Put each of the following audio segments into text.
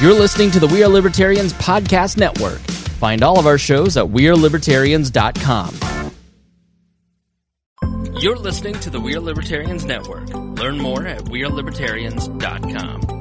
You're listening to the We Are Libertarians Podcast Network. Find all of our shows at wearelibertarians.com. You're listening to the We Are Libertarians Network. Learn more at wearelibertarians.com.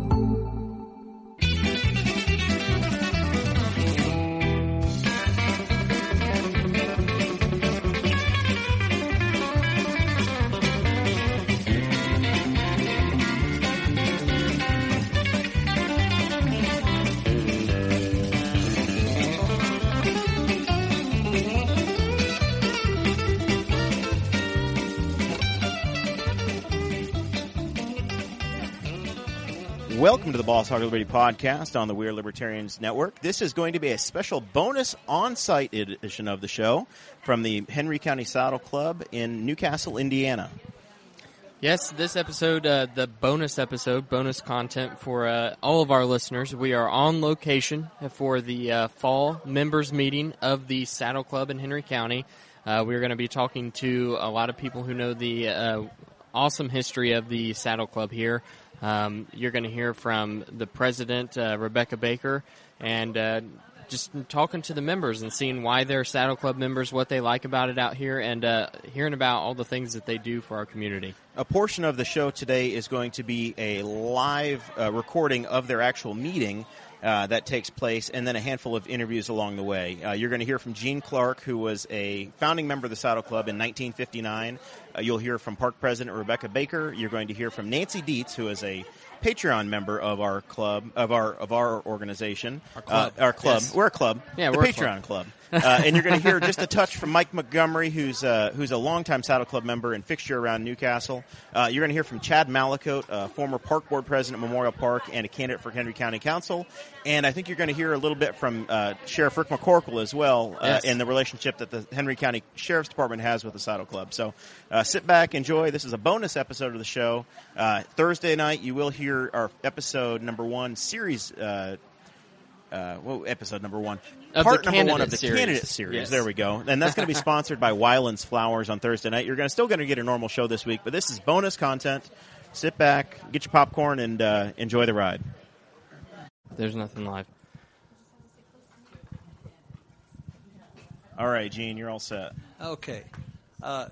Welcome to the Boss Hog Liberty Podcast on the We Are Libertarians Network. This is going to be a special bonus on-site edition of the show from the Henry County Saddle Club in Newcastle, Indiana. Yes, this episode, the bonus episode, bonus content for all of our listeners. We are on location for the fall members meeting of the Saddle Club in Henry County. We're going to be talking to a lot of people who know the awesome history of the Saddle Club here. You're going to hear from the president, Rebecca Baker, and just talking to the members and seeing why they're Saddle Club members, what they like about it out here, and hearing about all the things that they do for our community. A portion of the show today is going to be a live recording of their actual meeting that takes place, and then a handful of interviews along the way. You're going to hear from Gene Clark, who was a founding member of the Saddle Club in 1959. You'll hear from Park President Rebecca Baker. You're going to hear from Nancy Dietz, who is a Patreon member of our club, of our organization. Our club. Yes. We're a club. Yeah, the we're Patreon club. And you're going to hear just a touch from Mike Montgomery, who's a longtime Saddle Club member and fixture around Newcastle. You're going to hear from Chad Malacote, former Park Board President at Memorial Park and a candidate for Henry County Council. And I think you're going to hear a little bit from Sheriff Rick McCorkle as well, yes, in the relationship that the Henry County Sheriff's Department has with the Saddle Club. So sit back, enjoy. This is a bonus episode of the show. Thursday night, you will hear our episode number one, series episode number one. Of Part the number one of the series. candidate series. Yes. There we go. And that's going to be sponsored by Wyland's Flowers on Thursday night. You're still going to get a normal show this week, but this is bonus content. Sit back, get your popcorn, and enjoy the ride. There's nothing live. All right, Gene, you're all set. Okay. A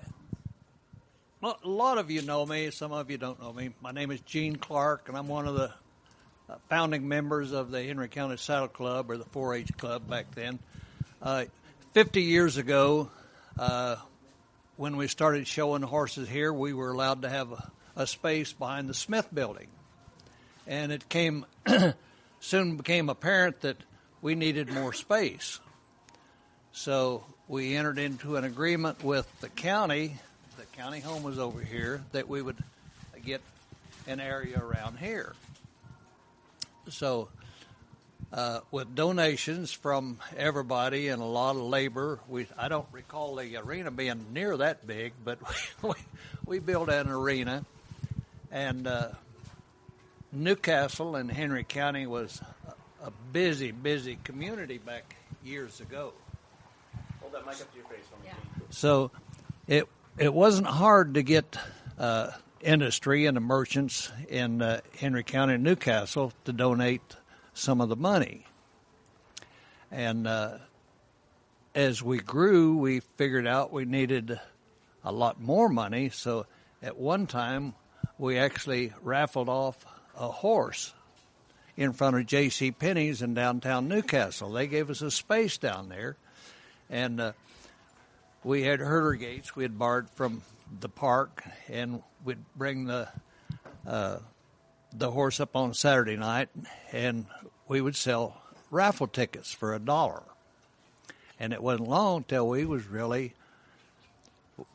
lot of you know me. Some of you don't know me. My name is Gene Clark, and I'm one of the founding members of the Henry County Saddle Club, or the 4-H Club back then. 50 years ago, when we started showing horses here, we were allowed to have a space behind the Smith Building. And it soon became apparent that we needed more space. So we entered into an agreement with the county home was over here, that we would get an area around here. So with donations from everybody and a lot of labor, I don't recall the arena being near that big, but we built an arena. And Newcastle and Henry County was a busy community back years ago. Hold that mic up to your face for me, Gene. So it wasn't hard to get industry and the merchants in Henry County and Newcastle to donate some of the money. And as we grew, we figured out we needed a lot more money. So at one time, we actually raffled off a horse in front of J.C. Penney's in downtown Newcastle. They gave us a space down there. And we had herder gates we had borrowed from the park, and we'd bring the horse up on Saturday night, and we would sell raffle tickets for $1. And it wasn't long till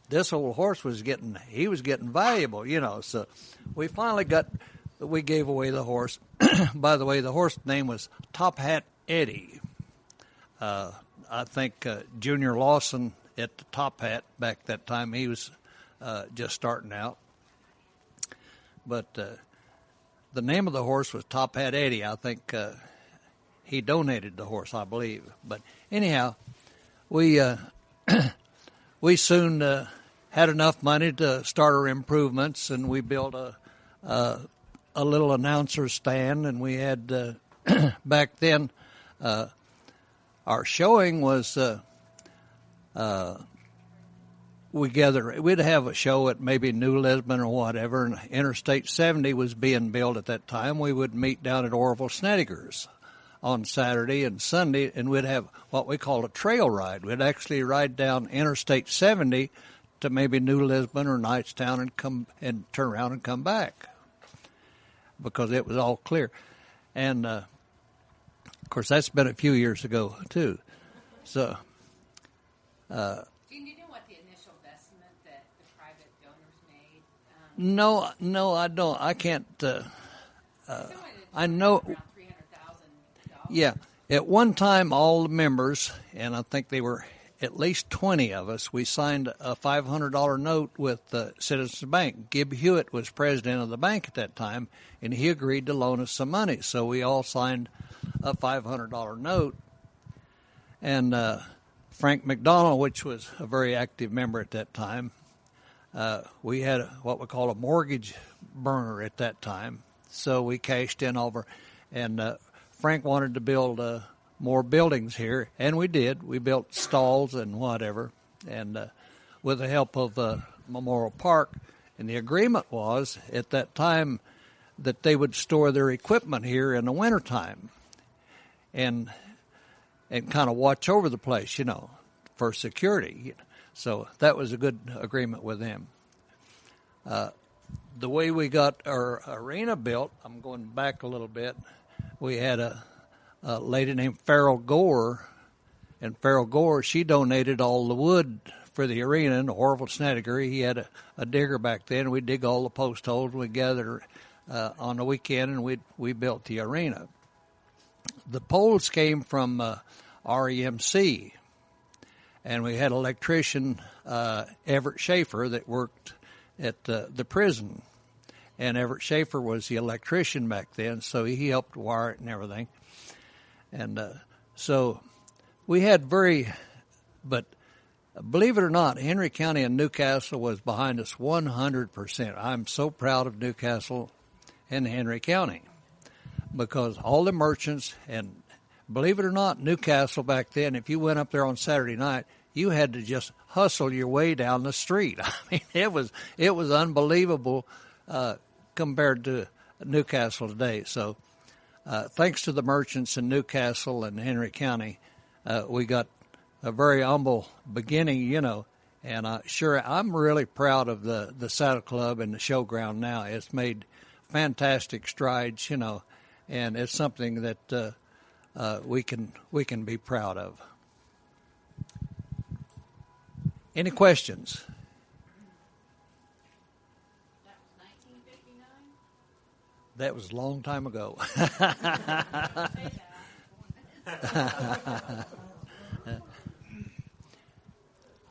this old horse was getting valuable, So we finally we gave away the horse. By the way, the horse name was Top Hat Eddie. I think Junior Lawson at the Top Hat back that time, he was just starting out. But the name of the horse was Top Hat Eddie. I think he donated the horse, I believe. But anyhow, we soon had enough money to start our improvements, and we built a little announcer stand, and we had back then, our showing was we'd have a show at maybe New Lisbon or whatever, and Interstate 70 was being built at that time. We would meet down at Orville Snedeker's on Saturday and Sunday, and we'd have what we call a trail ride. We'd actually ride down Interstate 70 to maybe New Lisbon or Knightstown and come and turn around and come back because it was all clear. And, of course, that's been a few years ago, too. So, Gene, do you know what the initial investment that the private donors made? No, I don't. I can't. I know. Around $300,000. Yeah. At one time, all the members, and I think they were at least 20 of us, we signed a $500 note with Citizens Bank. Gib Hewitt was president of the bank at that time, and he agreed to loan us some money. So we all signed a $500 note. And Frank McDonald, which was a very active member at that time, we had what we call a mortgage burner at that time. So we cashed in over, and Frank wanted to build more buildings here, and we did. We built stalls and whatever, and with the help of Memorial Park. And the agreement was at that time that they would store their equipment here in the wintertime and kind of watch over the place, for security. So that was a good agreement with them. The way we got our arena built, I'm going back a little bit, we had a lady named Farrell Gore, and Farrell Gore, she donated all the wood for the arena in Orville Snedeker. He had a digger back then. We'd dig all the post holes, and we'd gather on the weekend, and we built the arena. The poles came from REMC, and we had an electrician, Everett Schaefer, that worked at the prison. And Everett Schaefer was the electrician back then, so he helped wire it and everything. And so we had but believe it or not, Henry County and Newcastle was behind us 100%. I'm so proud of Newcastle and Henry County because all the merchants, and believe it or not, Newcastle back then, if you went up there on Saturday night, you had to just hustle your way down the street. I mean, it was unbelievable compared to Newcastle today. So thanks to the merchants in Newcastle and Henry County, we got a very humble beginning, and I'm really proud of the Saddle Club and the showground now. It's made fantastic strides, and it's something that we can be proud of. Any questions? That was a long time ago.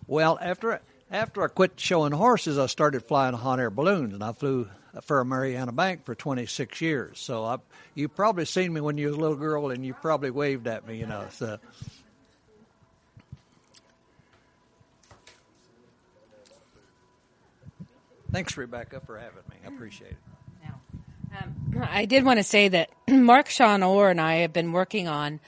Well, after I quit showing horses, I started flying hot air balloons, and I flew for Mariana Bank for 26 years. So you probably seen me when you was a little girl, and you probably waved at me, So. Thanks, Rebecca, for having me. I appreciate it. I did want to say that Mark Sean Orr and I have been working on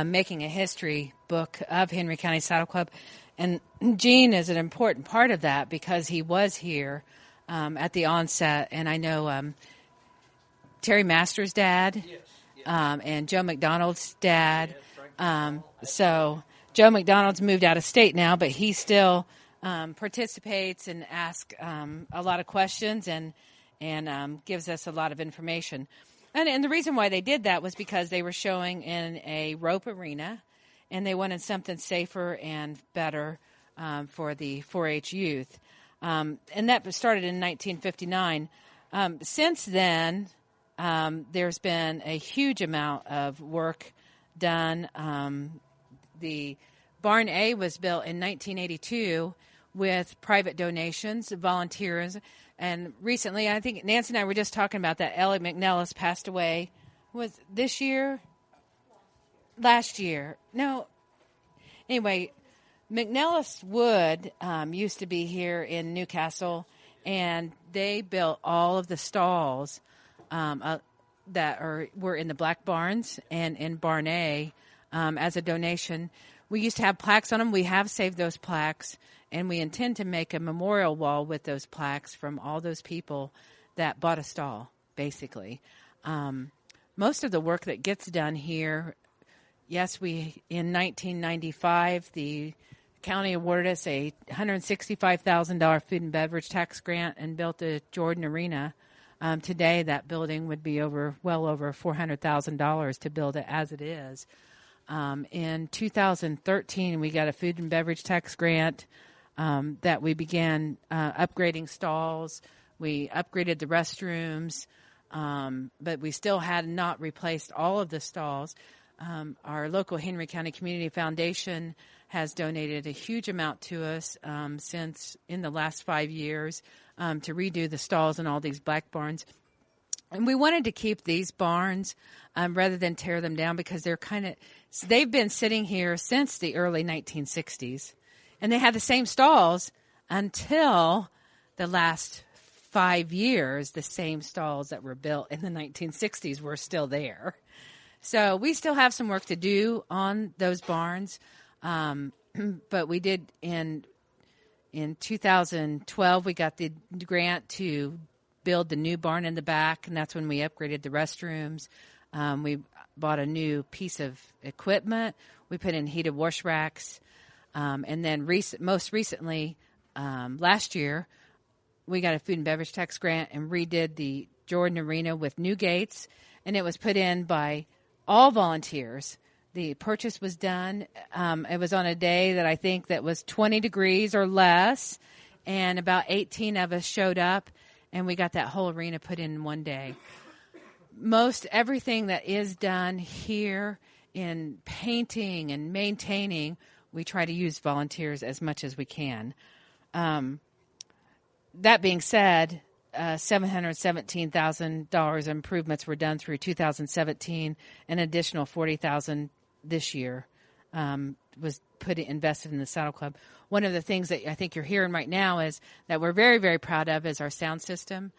making a history book of Henry County Saddle Club, and Gene is an important part of that because he was here at the onset, and I know Terry Masters' dad and Joe McDonald's dad. So Joe McDonald's moved out of state now, but he still participates and asks a lot of questions and gives us a lot of information. And the reason why they did that was because they were showing in a rope arena, and they wanted something safer and better for the 4-H youth. And that started in 1959. Since then, there's been a huge amount of work done. The Barn A was built in 1982 with private donations, volunteers. And recently, I think Nancy and I were just talking about that. Ellie McNellis passed away. Was this year? Last year. No. Anyway, McNellis Wood used to be here in Newcastle, and they built all of the stalls that were in the Black Barns and in Barn A as a donation. We used to have plaques on them. We have saved those plaques, and we intend to make a memorial wall with those plaques from all those people that bought a stall, basically. Most of the work that gets done here, yes, in 1995, the county awarded us a $165,000 food and beverage tax grant and built a Jordan Arena. Today, that building would be well over $400,000 to build it as it is. In 2013, we got a food and beverage tax grant that we began upgrading stalls. We upgraded the restrooms, but we still had not replaced all of the stalls. Our local Henry County Community Foundation has donated a huge amount to us since in the last 5 years to redo the stalls in all these Black Barns. And we wanted to keep these barns rather than tear them down because they've been sitting here since the early 1960s. And they had the same stalls until the last 5 years. The same stalls that were built in the 1960s were still there. So we still have some work to do on those barns. But we did in 2012, we got the grant to build the new barn in the back, and that's when we upgraded the restrooms. We bought a new piece of equipment. We put in heated wash racks. And then most recently, last year, we got a food and beverage tax grant and redid the Jordan Arena with new gates, and it was put in by all volunteers. The purchase was done. It was on a day that I think that was 20 degrees or less, and about 18 of us showed up, and we got that whole arena put in one day. Most everything that is done here in painting and maintaining, we try to use volunteers as much as we can. That being said, $717,000 improvements were done through 2017. An additional $40,000 this year was invested in the Saddle Club. One of the things that I think you're hearing right now is that we're very, very proud of is our sound system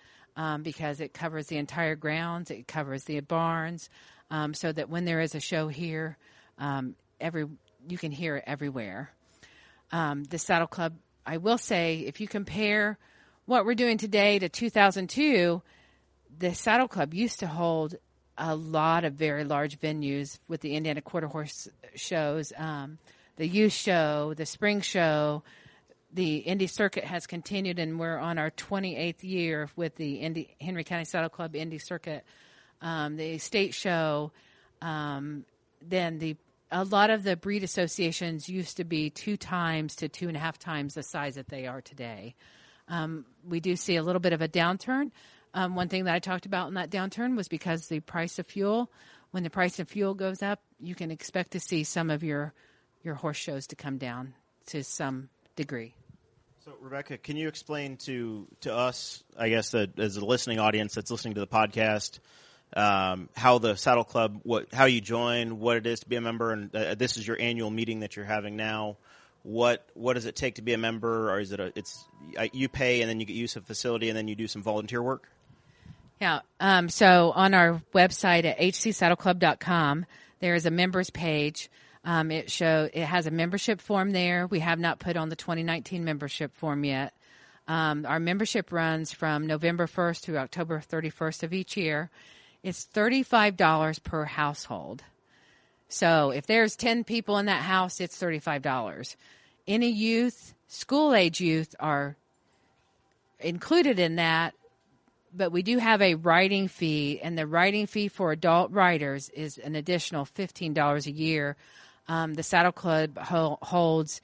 because it covers the entire grounds, it covers the barns, so that when there is a show here, you can hear it everywhere. The Saddle Club, I will say, if you compare what we're doing today to 2002, the Saddle Club used to hold a lot of very large venues with the Indiana Quarter Horse shows, the youth show, the spring show. The Indy Circuit has continued, and we're on our 28th year with the Henry County Saddle Club Indy Circuit, the state show. Then a lot of the breed associations used to be 2 times to 2.5 times the size that they are today. We do see a little bit of a downturn. One thing that I talked about in that downturn was because the price of fuel. When the price of fuel goes up, you can expect to see some of your horse shows to come down to some degree. So, Rebecca, can you explain to us, I guess, as a listening audience that's listening to the podcast, how the Saddle Club, how you join, what it is to be a member, and this is your annual meeting that you're having now. What does it take to be a member, or is it you pay and then you get use of the facility and then you do some volunteer work? Yeah. So on our website at hcsaddleclub.com, there is a members page. It has a membership form there. We have not put on the 2019 membership form yet. Our membership runs from November 1st through October 31st of each year. It's $35 per household. So if there's 10 people in that house, it's $35. Any youth, school-age youth are included in that, but we do have a riding fee, and the riding fee for adult riders is an additional $15 a year. The Saddle Club holds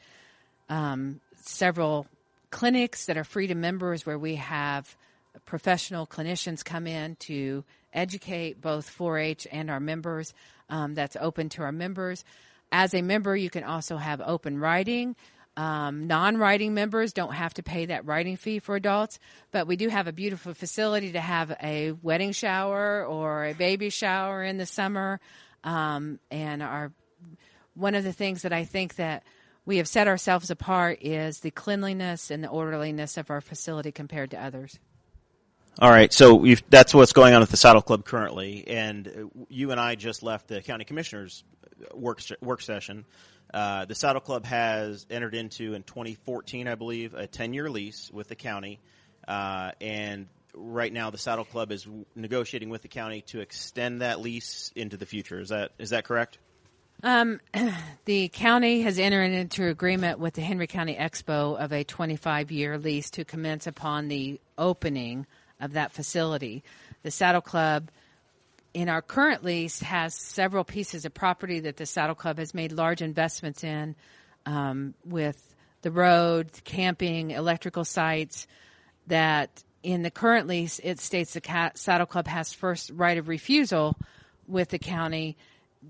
several clinics that are free to members where we have professional clinicians come in to educate both 4-H and our members. That's open to our members. As a member, you can also have open riding. Non-riding members don't have to pay that riding fee for adults, but we do have a beautiful facility to have a wedding shower or a baby shower in the summer. And one of the things that I think that we have set ourselves apart is the cleanliness and the orderliness of our facility compared to others. All right, so that's what's going on at the Saddle Club currently, and you and I just left the county commissioners' work session. The Saddle Club has entered into, in 2014, I believe, a 10-year lease with the county, and right now the Saddle Club is negotiating with the county to extend that lease into the future. Is that correct? The county has entered into agreement with the Henry County Expo of a 25-year lease to commence upon the opening of that facility. The Saddle Club, in our current lease, has several pieces of property that the Saddle Club has made large investments in, with the road, camping, electrical sites, that in the current lease, it states the Saddle Club has first right of refusal with the county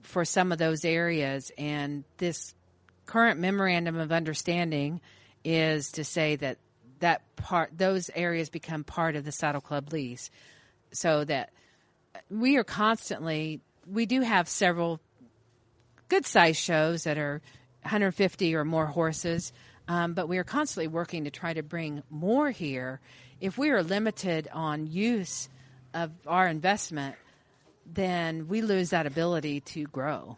for some of those areas. And this current memorandum of understanding is to say that those areas become part of the Saddle Club lease, so that we do have several good-sized shows that are 150 or more horses, but we are constantly working to try to bring more here. If we are limited on use of our investment, then we lose that ability to grow.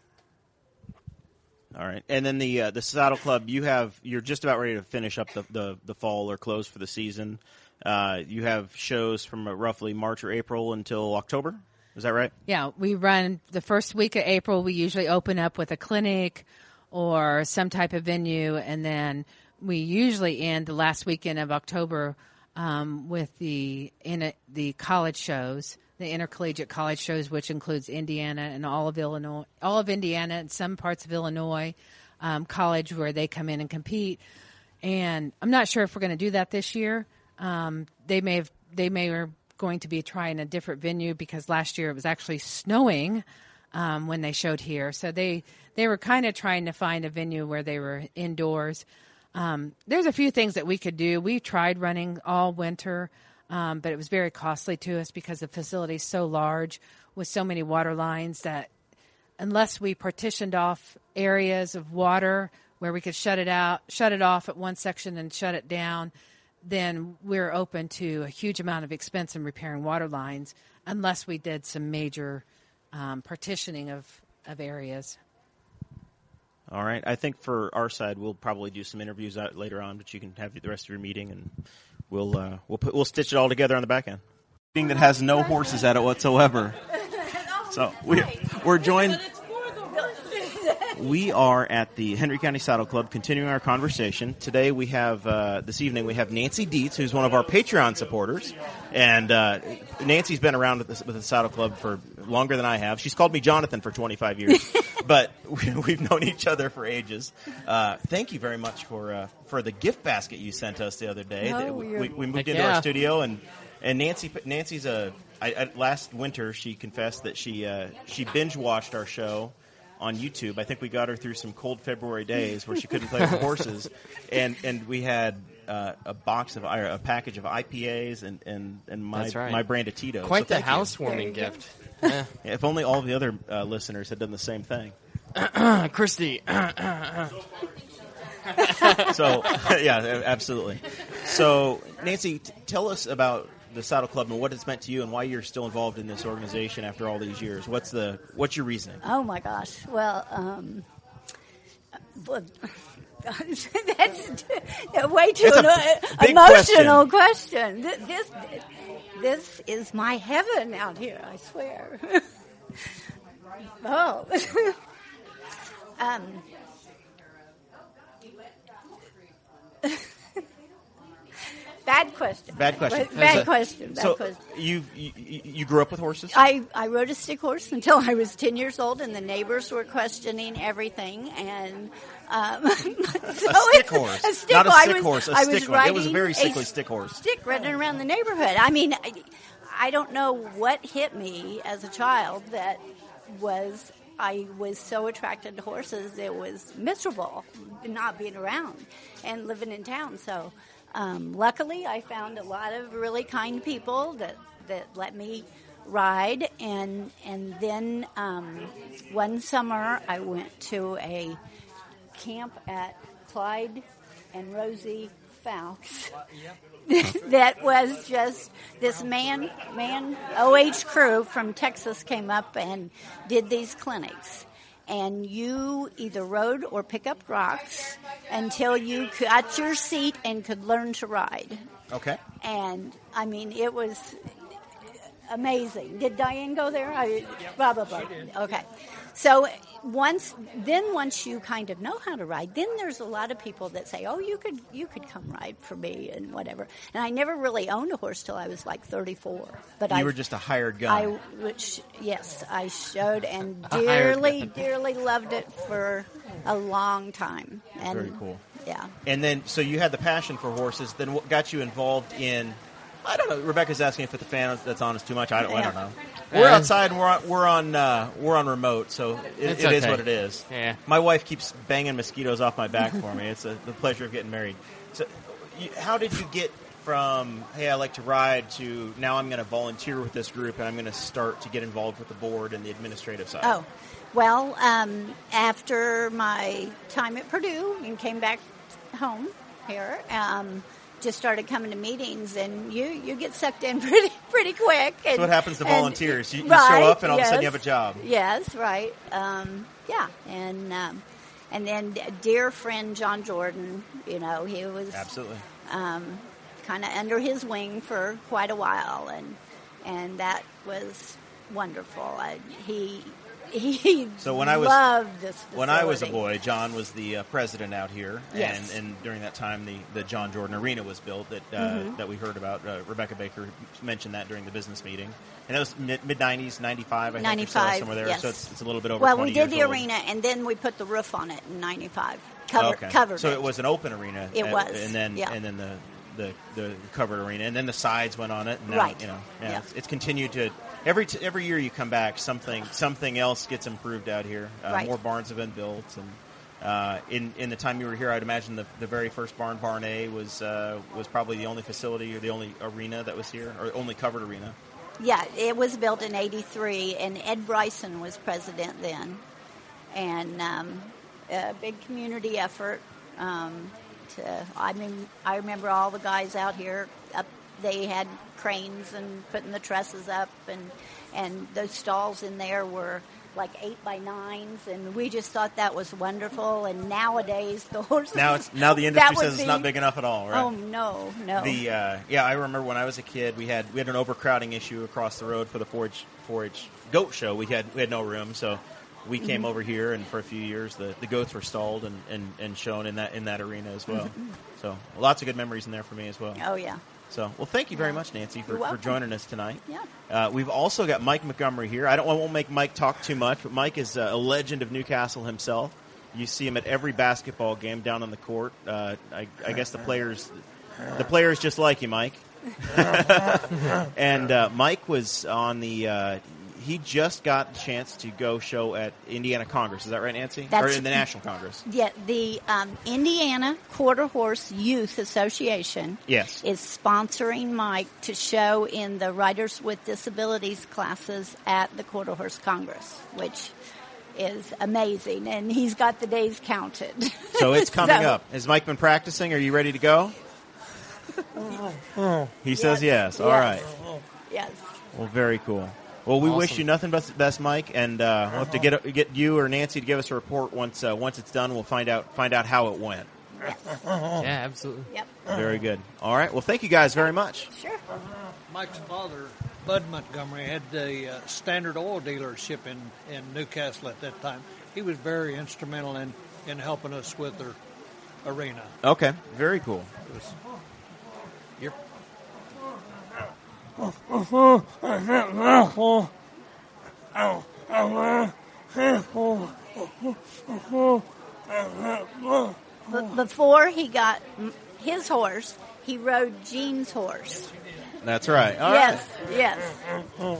All right, and then the Saddle Club, you're just about ready to finish up the fall or close for the season. You have shows from roughly March or April until October. Is that right? Yeah, we run the first week of April. We usually open up with a clinic or some type of venue, and then we usually end the last weekend of October with the college shows. The intercollegiate college shows, which includes Indiana and all of Indiana and some parts of Illinois college, where they come in and compete. And I'm not sure if we're going to do that this year. They are going to be trying a different venue, because last year it was actually snowing when they showed here. So they were kind of trying to find a venue where they were indoors. There's a few things that we could do. We tried running all winter. But it was very costly to us because the facility is so large with so many water lines that unless we partitioned off areas of water where we could shut it off at one section and shut it down, then we're open to a huge amount of expense in repairing water lines unless we did some major partitioning of areas. All right. I think for our side, we'll probably do some interviews out later on, but you can have the rest of your meeting, and we'll stitch it all together on the back end. Meeting that has no horses at it whatsoever. So we're joined. We are at the Henry County Saddle Club, continuing our conversation. Today we have, this evening, we have Nancy Dietz, who's one of our Patreon supporters. And Nancy's been around with the Saddle Club for longer than I have. She's called me Jonathan for 25 years, but we've known each other for ages. Thank you very much for the gift basket you sent us the other day. We moved into our studio, and Nancy's last winter she confessed that she binge watched our show on YouTube. I think we got her through some cold February days where she couldn't play with the horses, and we had a package of IPAs and my brand of Tito. Quite the housewarming gift. Yeah, if only all the other listeners had done the same thing. Christy. So yeah, absolutely. So Nancy, tell us about the Saddle Club and what it's meant to you, and why you're still involved in this organization after all these years. What's your reasoning? Oh my gosh! Well, that's way too emotional question. This is my heaven out here. I swear. Oh. Bad question. Bad question. Bad question. You grew up with horses? I rode a stick horse until I was 10 years old, and the neighbors were questioning everything. And so a stick horse, not a stick horse. A stick horse. It was a very sickly stick horse. Stick running around the neighborhood. I mean, I don't know what hit me as a child that I was so attracted to horses. It was miserable not being around and living in town. So. Luckily, I found a lot of really kind people that let me ride, and then one summer I went to a camp at Clyde and Rosie Fowkes. That was just this man OH crew from Texas came up and did these clinics. And you either rode or pick up rocks until you got your seat and could learn to ride. Okay. And, I mean, it was amazing. Did Diane go there? Probably. Okay. So once you kind of know how to ride, then there's a lot of people that say, "Oh, you could come ride for me," and whatever. And I never really owned a horse till I was like 34. But you were just a hired gun. I showed and dearly loved it for a long time. And, very cool. Yeah. And then, so you had the passion for horses. Then what got you involved in? I don't know. Rebecca's asking if the fan that's on is too much. I don't know. We're outside and we're on remote, so it okay. is what it is. Yeah. My wife keeps banging mosquitoes off my back for me. It's the pleasure of getting married. So, how did you get from hey, I like to ride to now I'm going to volunteer with this group and I'm going to start to get involved with the board and the administrative side? Oh, well, after my time at Purdue and came back home here. Just started coming to meetings, and you get sucked in pretty quick. And, that's what happens to volunteers. You show up, and all of a sudden you have a job. Yes, right. Yeah, and then dear friend John Jordan, he was absolutely kind of under his wing for quite a while, and that was wonderful. So when I loved this facility. When I was a boy, John was the president out here, yes. and during that time, the John Jordan Arena was built that we heard about. Rebecca Baker mentioned that during the business meeting, and that was mid '90s, '95, I think, or so, somewhere there. Yes. So it's a little bit over. Well, 20 we did the years old. arena, and then we put the roof on it in '95. Okay. Covered. So it it was an open arena. It was, and then the covered arena, and then the sides went on it. And now, right. It's continued to. Every year you come back, something else gets improved out here. Right. More barns have been built, and in the time you were here, I'd imagine the very first barn A was probably the only facility or the only arena that was here, or only covered arena. Yeah, it was built in '83, and Ed Bryson was president then, and a big community effort. I remember all the guys out here up. They had cranes and putting the trusses up, and those stalls in there were like 8x9s, and we just thought that was wonderful. And nowadays the horses now the industry says it's not big enough at all, right? Oh no. I remember when I was a kid, we had an overcrowding issue across the road for the 4-H goat show. We had no room, so we came over here, and for a few years the goats were stalled and shown in that arena as well. So lots of good memories in there for me as well. Oh yeah. So, well, thank you very much, Nancy, for joining us tonight. Yeah. We've also got Mike Montgomery here. I won't make Mike talk too much, but Mike is a legend of Newcastle himself. You see him at every basketball game down on the court. I guess the players just like you, Mike. And Mike was on the. He just got the chance to go show at Indiana Congress. Is that right, Nancy? Or in the National Congress? Yeah, the Indiana Quarter Horse Youth Association is sponsoring Mike to show in the Riders with Disabilities classes at the Quarter Horse Congress, which is amazing, and he's got the days counted. So it's coming up. Has Mike been practicing? Are you ready to go? He says yes. All right. Yes. Well, very cool. Well, we wish you nothing but the best, Mike, and we'll have to get you or Nancy to give us a report once it's done. We'll find out how it went. Yes. Yeah, absolutely. Yep. Very good. All right. Well, thank you guys very much. Sure. Mike's father, Bud Montgomery, had the Standard Oil dealership in Newcastle at that time. He was very instrumental in helping us with their arena. Okay. Very cool. Before he got his horse, he rode Gene's horse. That's right. All yes, right. Yes. A lot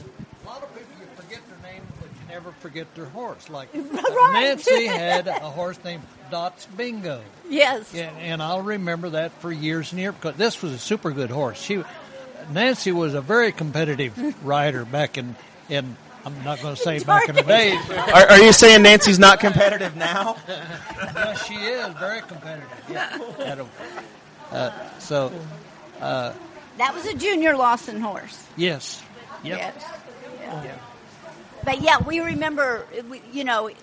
of people, you forget their names, but you never forget their horse. Like right. Nancy had a horse named Dots Bingo. Yes. And I'll remember that for years and years, because this was a super good horse. Nancy was a very competitive rider back in I'm not going to say back in the day. Are you saying Nancy's not competitive now? Yes, she is very competitive. Yeah. That was a Junior Lawson horse. Yes. Yep. Yes. Yeah. But yeah, we remember,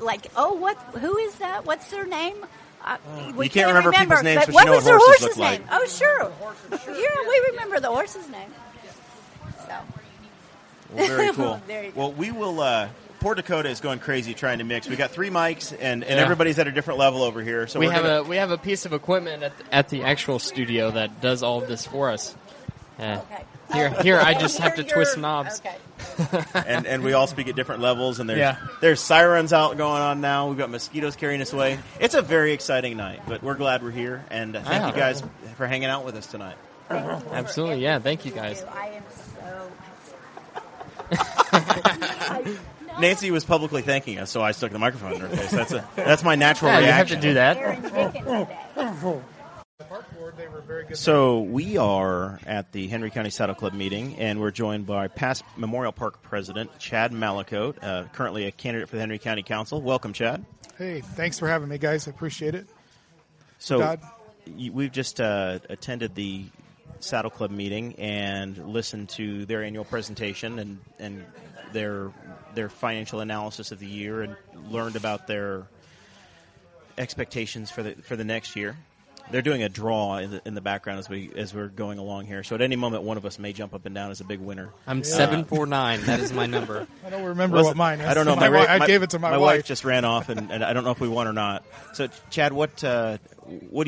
like, who is that? What's their name? We you can't remember people's names, but what you know was what their horses horse's look like. name? Oh, sure. Yeah, we remember the horse's name. So. Well, very cool. There you go. Well, we will. Port Dakota is going crazy trying to mix. We got 3 mics, and everybody's at a different level over here. So we have a piece of equipment at the actual studio that does all of this for us. Okay. Here, I just have to twist knobs. Okay. and we all speak at different levels, and there's sirens out going on now. We've got mosquitoes carrying us away. It's a very exciting night, but we're glad we're here, and thank you guys for hanging out with us tonight. Absolutely, yeah. Thank you guys. I am so. Nancy was publicly thanking us, so I stuck the microphone in her face. That's my natural You have reaction. to do that. So we are at the Henry County Saddle Club meeting, and we're joined by past Memorial Park President Chad Malacote, currently a candidate for the Henry County Council. Welcome, Chad. Hey, thanks for having me, guys. I appreciate it. So we've just attended the Saddle Club meeting and listened to their annual presentation and their financial analysis of the year, and learned about their expectations for the next year. They're doing a draw in the background as we're going along here. So at any moment, one of us may jump up and down as a big winner. I'm 749. That is my number. I don't remember what mine is. I don't know. I gave it to my wife just ran off, and I don't know if we won or not. So, Chad, what do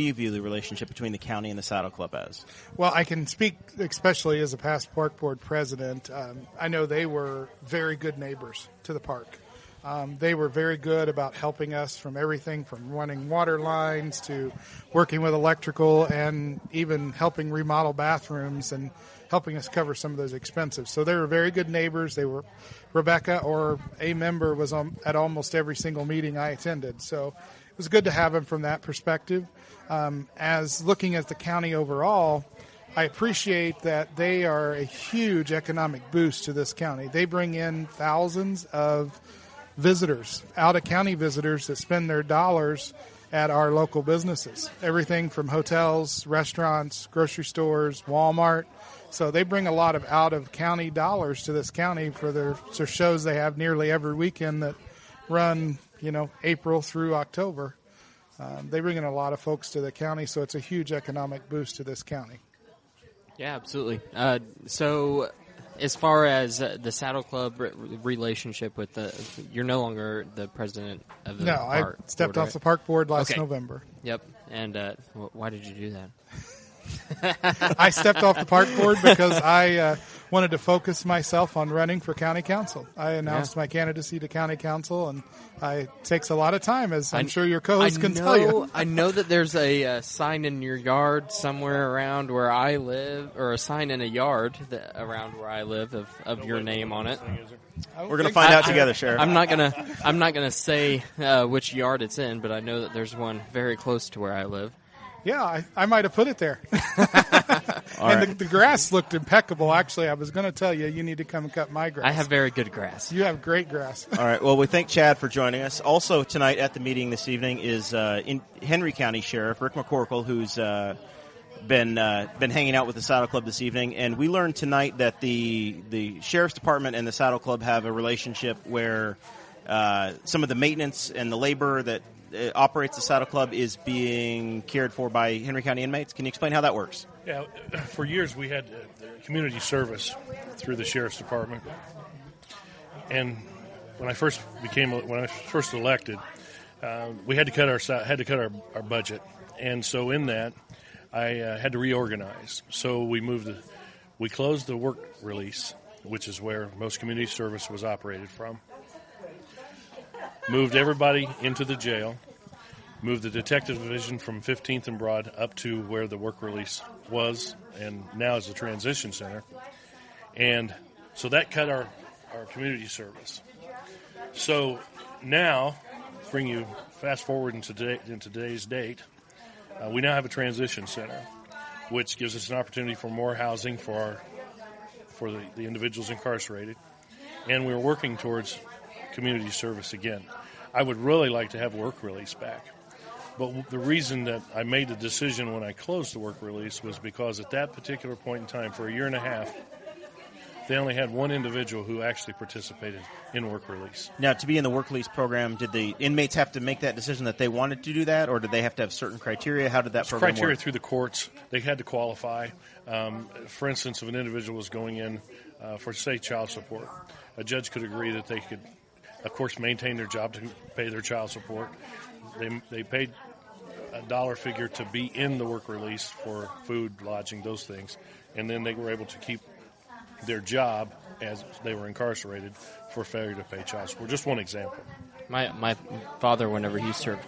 you view the relationship between the county and the Saddle Club as? Well, I can speak especially as a past park board president. I know they were very good neighbors to the park. They were very good about helping us from everything from running water lines to working with electrical, and even helping remodel bathrooms and helping us cover some of those expenses. So they were very good neighbors. Rebecca or a member was at almost every single meeting I attended. So it was good to have them from that perspective. As looking at the county overall, I appreciate that they are a huge economic boost to this county. They bring in thousands of visitors, out-of-county visitors that spend their dollars at our local businesses. Everything from hotels, restaurants, grocery stores, Walmart. So they bring a lot of out-of-county dollars to this county for their shows they have nearly every weekend that run, April through October. They bring in a lot of folks to the county, so it's a huge economic boost to this county. Yeah, absolutely. So as far as the Saddle Club relationship with you're no longer the president of the park. I stepped off the park board last November. Yep. And why did you do that? I stepped off the park board because I wanted to focus myself on running for county council. I announced my candidacy to county council, and it takes a lot of time, as I'm sure your co-host can tell you. I know that there's a sign in your yard somewhere around where I live, or a sign in a yard around where I live of your name on it. We're going to find out together, Sheriff. I'm not gonna say which yard it's in, but I know that there's one very close to where I live. Yeah, I might have put it there. And the grass looked impeccable. Actually, I was going to tell you need to come and cut my grass. I have very good grass. You have great grass. All right. Well, we thank Chad for joining us. Also tonight at the meeting this evening is in Henry County Sheriff Rick McCorkle, who's been hanging out with the Saddle Club this evening. And we learned tonight that the Sheriff's Department and the Saddle Club have a relationship where some of the maintenance and the labor that operates the Saddle Club is being cared for by Henry County inmates. Can you explain how that works? Yeah, for years we had community service through the Sheriff's Department, and when I first elected, we had to cut our budget, and so in that I had to reorganize. So we closed the work release, which is where most community service was operated from. Moved everybody into the jail, moved the detective division from 15th and Broad up to where the work release was, and now is the transition center. And so that cut our community service. So now, bring you fast forward in today's date, we now have a transition center, which gives us an opportunity for more housing for the individuals incarcerated, and we're working towards community service again. I would really like to have work release back. But the reason that I made the decision when I closed the work release was because at that particular point in time, for a year and a half, they only had one individual who actually participated in work release. Now, to be in the work release program, did the inmates have to make that decision that they wanted to do that, or did they have to have certain criteria? How did that program work? Criteria through the courts. They had to qualify. For instance, if an individual was going in for, say, child support, a judge could agree that they could, of course, maintain their job to pay their child support. They paid a dollar figure to be in the work release for food, lodging, those things, and then they were able to keep their job as they were incarcerated for failure to pay child support. Just one example. My father, whenever he served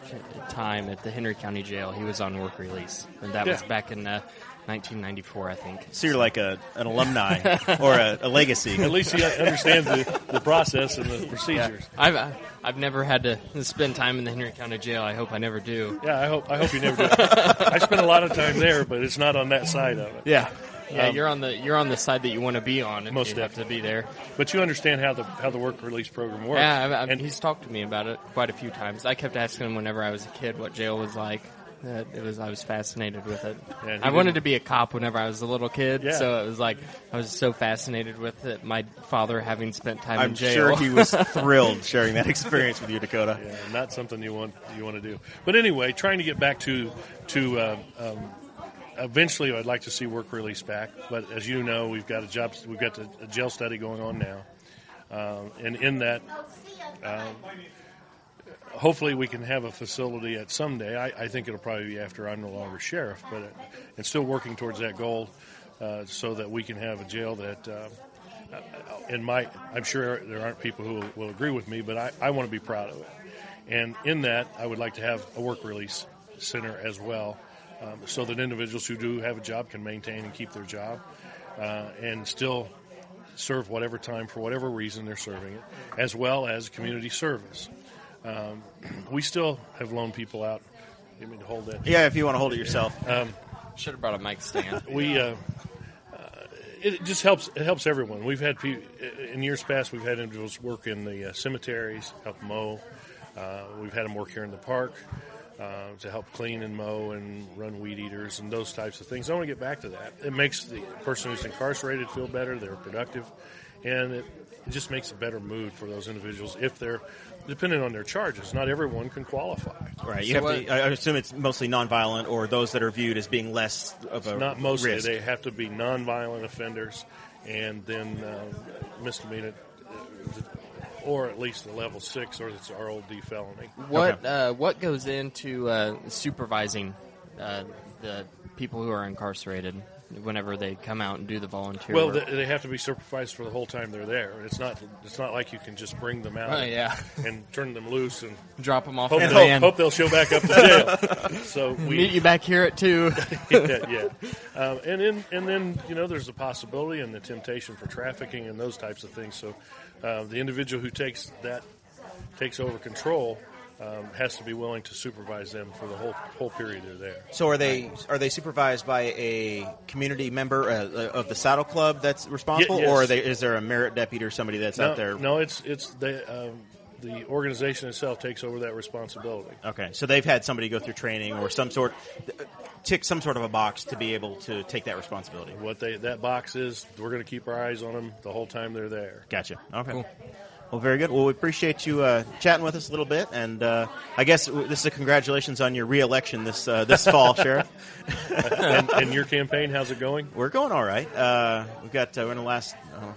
time at the Henry County Jail, he was on work release, and that was back in 1994, I think. So you're like an alumni or a legacy. At least he understands the process and the procedures. Yeah. I've never had to spend time in the Henry County Jail. I hope I never do. Yeah, I hope you never do. I spent a lot of time there, but it's not on that side of it. Yeah. Yeah, you're on the side that you want to be on if most you have to be there. But you understand how the work release program works. Yeah, and he's talked to me about it quite a few times. I kept asking him whenever I was a kid what jail was like. I was fascinated with it. Yeah, I wanted to be a cop whenever I was a little kid, yeah. so it was like I was so fascinated with it. My father having spent time I'm in jail. sure he was thrilled sharing that experience with you, Dakota. Yeah, not something you want to do. But anyway, trying to get back to eventually, I'd like to see work release back. But as you know, we've got a jail study going on now, and in that. Hopefully we can have a facility at some day. I think it'll probably be after I'm no longer sheriff, but it's still working towards that goal so that we can have a jail that, I'm sure there aren't people who will agree with me, but I want to be proud of it. And in that, I would like to have a work release center as well so that individuals who do have a job can maintain and keep their job and still serve whatever time for whatever reason they're serving it, as well as community service. We still have loaned people out. You mean to hold that? Yeah, if you want to hold it yourself. Should have brought a mic stand. It just helps. It helps everyone. We've had in years past. We've had individuals work in the cemeteries, help mow. We've had them work here in the park to help clean and mow and run weed eaters and those types of things. I want to get back to that. It makes the person who's incarcerated feel better. They're productive, and it just makes a better mood for those individuals if they're. Depending on their charges, not everyone can qualify. Right. I assume it's mostly nonviolent, or those that are viewed as being less of a not mostly. risk. They have to be nonviolent offenders, and then misdemeanor, or at least a level 6, or it's ROD felony. What goes into supervising the people who are incarcerated whenever they come out and do the volunteer work? work? They have to be supervised for the whole time they're there. It's not like you can just bring them out and turn them loose and drop them off hope, in the van. hope they'll show back up to jail. So we meet you back here at 2. yeah. And then there's the possibility and the temptation for trafficking and those types of things. So the individual who takes over control has to be willing to supervise them for the whole period they're there. So are they supervised by a community member of the Saddle Club that's responsible, Yes. or is there a merit deputy or somebody that's out there? No, it's the organization itself takes over that responsibility. Okay, so they've had somebody go through training or tick some sort of a box to be able to take that responsibility. What that box is, we're going to keep our eyes on them the whole time they're there. Gotcha. Okay. Cool. Well, very good. Well, we appreciate you chatting with us a little bit, and I guess this is a congratulations on your re-election this fall, Sheriff. And your campaign, how's it going? We're going all right. We've got we're in the last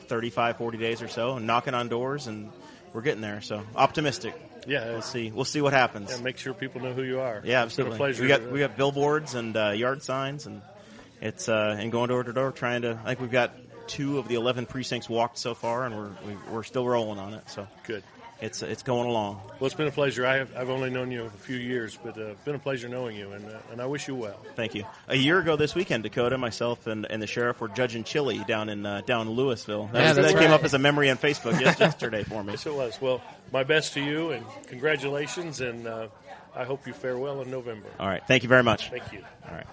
35, 40 days or so, and knocking on doors, and we're getting there. So optimistic. Yeah, We'll see what happens. Yeah, make sure people know who you are. Yeah, it's been absolutely. a pleasure. We got billboards and yard signs, and it's and going door to door trying to. I think we've got 2 of the 11 precincts walked so far, and we're still rolling on it. So good. It's going along. Well, it's been a pleasure. I've only known you a few years, but it's been a pleasure knowing you, and I wish you well. Thank you. A year ago this weekend, Dakota, myself, and the sheriff were judging chili down in Louisville. That came up as a memory on Facebook yesterday for me. Yes, it was. Well, my best to you, and congratulations, and I hope you fare well in November. All right. Thank you very much. Thank you. All right.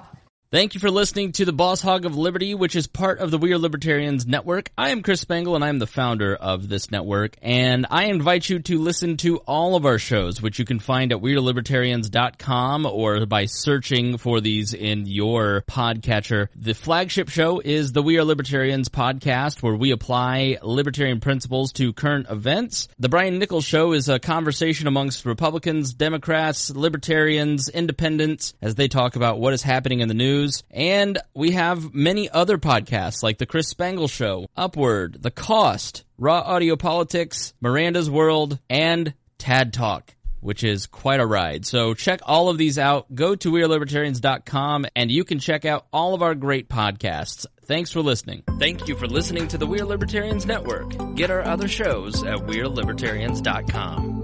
Thank you for listening to the Boss Hog of Liberty, which is part of the We Are Libertarians Network. I am Chris Spangle, and I am the founder of this network, and I invite you to listen to all of our shows, which you can find at WeAreLibertarians.com or by searching for these in your podcatcher. The flagship show is the We Are Libertarians podcast, where we apply libertarian principles to current events. The Brian Nichols Show is a conversation amongst Republicans, Democrats, Libertarians, Independents, as they talk about what is happening in the news. And we have many other podcasts like The Chris Spangle Show, Upward, The Cost, Raw Audio Politics, Miranda's World, and Tad Talk, which is quite a ride. So check all of these out. Go to WeAreLibertarians.com and you can check out all of our great podcasts. Thanks for listening. Thank you for listening to the We Are Libertarians Network. Get our other shows at WeAreLibertarians.com.